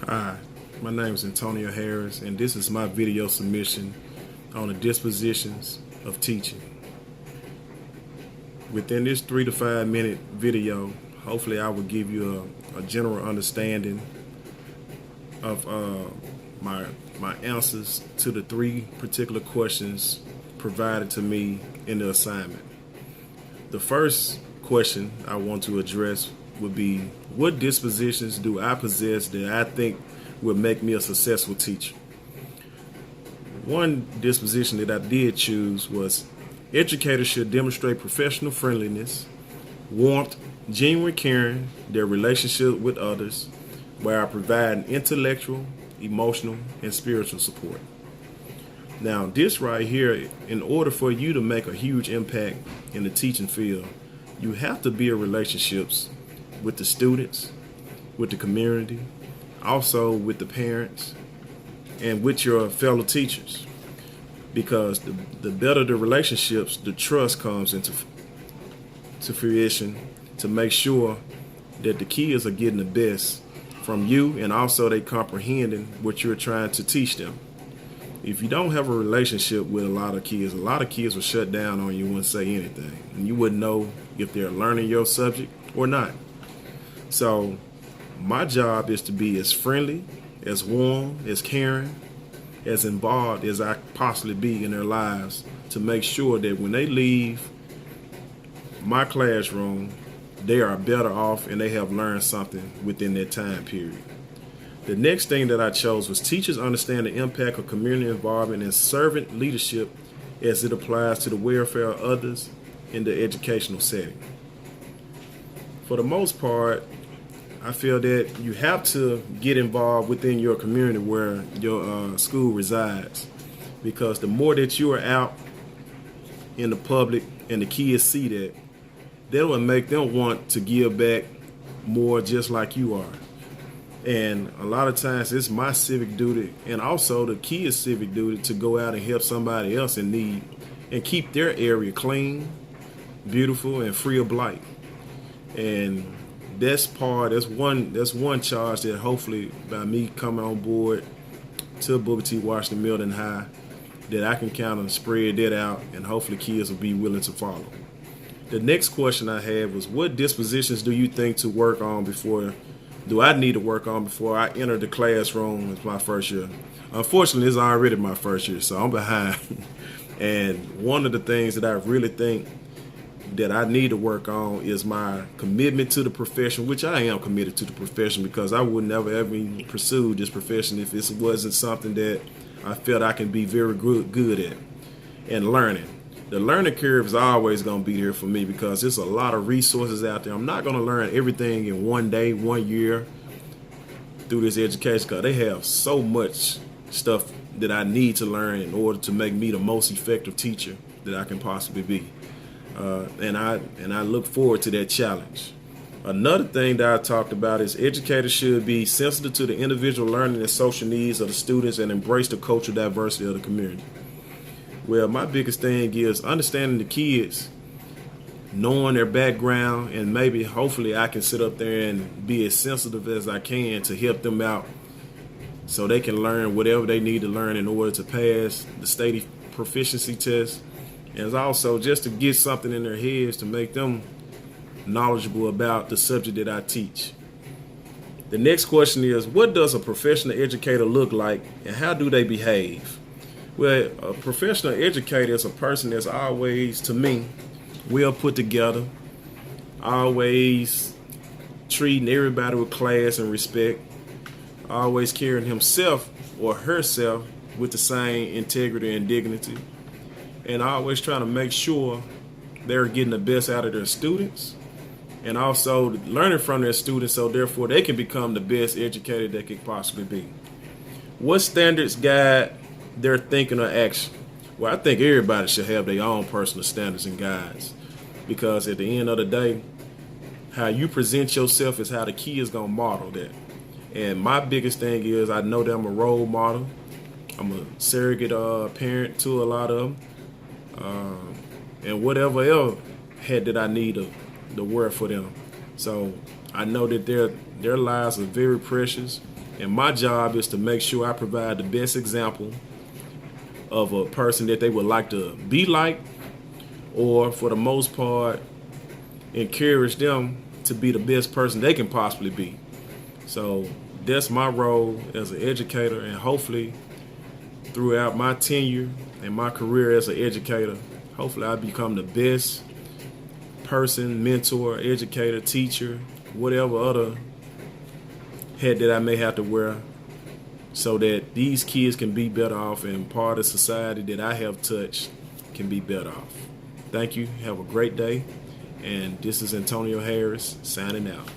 Hi, my name is Antonio Harris, and this is my video submission on the dispositions of teaching. Within this 3 to 5 minute video, hopefully I will give you a general understanding of my answers to the 3 particular questions provided to me in the assignment. The first question I want to address would be, what dispositions do I possess that I think would make me a successful teacher? One disposition that I did choose was, educators should demonstrate professional friendliness, warmth, genuine caring, their relationship with others, while providing intellectual, emotional, and spiritual support. Now, this right here, in order for you to make a huge impact in the teaching field, you have to build relationships with the students, with the community, also with the parents, and with your fellow teachers. Because the better the relationships, the trust comes into fruition to make sure that the kids are getting the best from you, and also they comprehending what you're trying to teach them. If you don't have a relationship with a lot of kids will shut down on you and say anything, and you wouldn't know if they're learning your subject or not. So my job is to be as friendly, as warm, as caring, as involved as I possibly be in their lives, to make sure that when they leave my classroom, they are better off and they have learned something within that time period. The next thing that I chose was, teachers understand the impact of community involvement and servant leadership as it applies to the welfare of others in the educational setting. For the most part, I feel that you have to get involved within your community where your school resides, because the more that you are out in the public and the kids see that will make them want to give back more, just like you are. And a lot of times it's my civic duty and also the kids' civic duty to go out and help somebody else in need and keep their area clean, beautiful, and free of blight. And that's one charge that hopefully by me coming on board to Booker T. Washington Milton High, that I can kind of spread that out, and hopefully kids will be willing to follow. The next question I had was, what dispositions do you think do I need to work on before I enter the classroom? It's my first year. Unfortunately, it's already my first year, so I'm behind. And one of the things that I really think that I need to work on is my commitment to the profession, which I am committed to the profession, because I would never ever even pursue this profession if it wasn't something that I felt I can be very good at. And learning. The learning curve is always going to be here for me, because there's a lot of resources out there. I'm not going to learn everything in one day, 1 year through this education, because they have so much stuff that I need to learn in order to make me the most effective teacher that I can possibly be. And I look forward to that challenge. Another thing that I talked about is, educators should be sensitive to the individual learning and social needs of the students and embrace the cultural diversity of the community. Well, my biggest thing is understanding the kids, knowing their background, and maybe hopefully I can sit up there and be as sensitive as I can to help them out so they can learn whatever they need to learn in order to pass the state proficiency test, and also just to get something in their heads to make them knowledgeable about the subject that I teach. The next question is, what does a professional educator look like and how do they behave? Well, a professional educator is a person that's always, to me, well put together, always treating everybody with class and respect, always carrying himself or herself with the same integrity and dignity, and always trying to make sure they're getting the best out of their students and also learning from their students, so therefore they can become the best educator they could possibly be. What standards guide their thinking or action? Well, I think everybody should have their own personal standards and guides, because at the end of the day, how you present yourself is how the kids gonna model that. And my biggest thing is, I know that I'm a role model. I'm a surrogate parent to a lot of them, and whatever else that I need to wear for them. So I know that their lives are very precious, and my job is to make sure I provide the best example of a person that they would like to be like, or for the most part, encourage them to be the best person they can possibly be. So that's my role as an educator, and hopefully throughout my tenure and my career as an educator, hopefully I become the best person, mentor, educator, teacher, whatever other hat that I may have to wear, so that these kids can be better off and part of society that I have touched can be better off. Thank you. Have a great day. And this is Antonio Harris signing out.